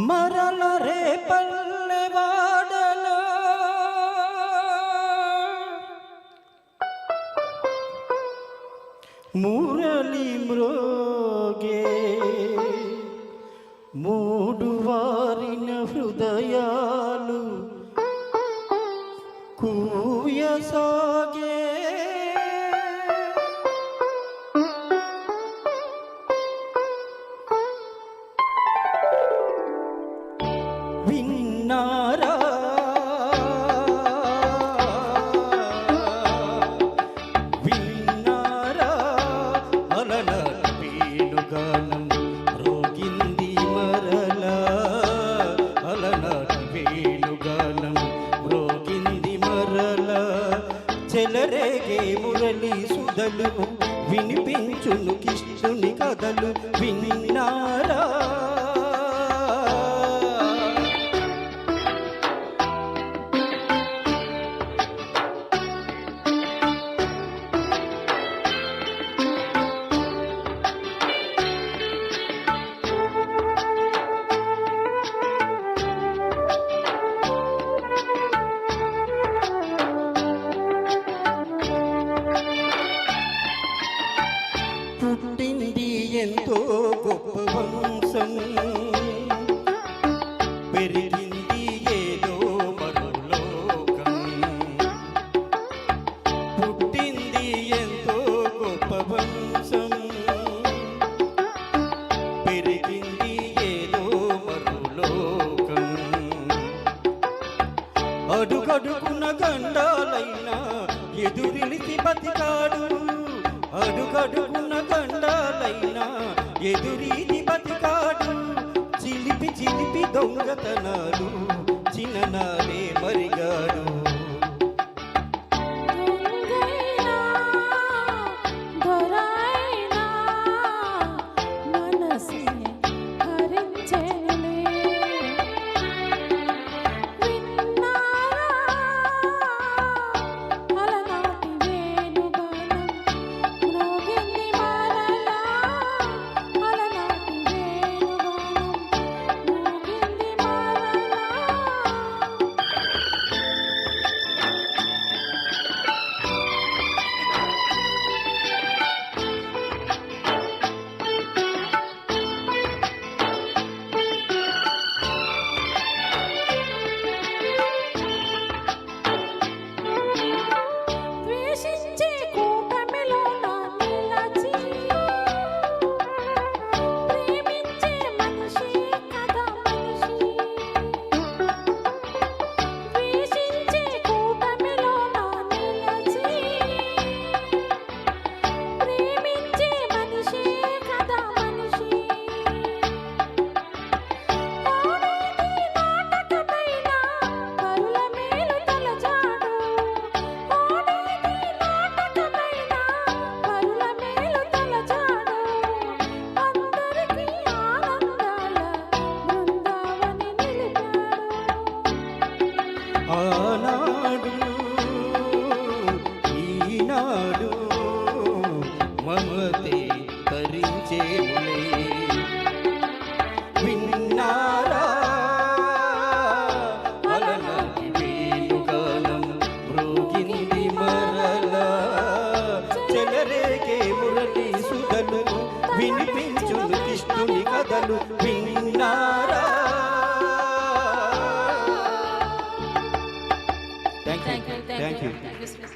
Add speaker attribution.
Speaker 1: మరల రే పల్లెవాడలో మురళి మ్రోగే మూడు వారిన హృదయాలు కూయసాగే విన్నారా విన్నారా అలనాటి వేణుగానం రోగింది మరలా అలనాటి వేణుగానం రోగింది మరలా చెలరేగే మురళి సుధలు వినిపించును కిష్టుని కథలు విన్నారా పుట్టింది ఎంతో గొప్ప వంశం పెరిగింది ఏదో మరో లోకం పుట్టింది ఎంతో గొప్ప వంశం పెరిగింది ఏదో మరో లోకం అడుగడుగున గండాలైనా ఎదురిలిసి బతికాడు అడుగడుగున గండాలైనా ఎదురీది బతికాడు చిలిపి చిలిపి దొంగతనాలు చిన్ననాడే మరిగాడు ఆనాడు ఈనాడు మమతే తరించేములే విన్నారా అలనాటి వేణుగానం మ్రోగింది మరలా చెలరేగే మురళి సుధలు వినిపించును కిష్టుని కథలు విన్నారా Thank you.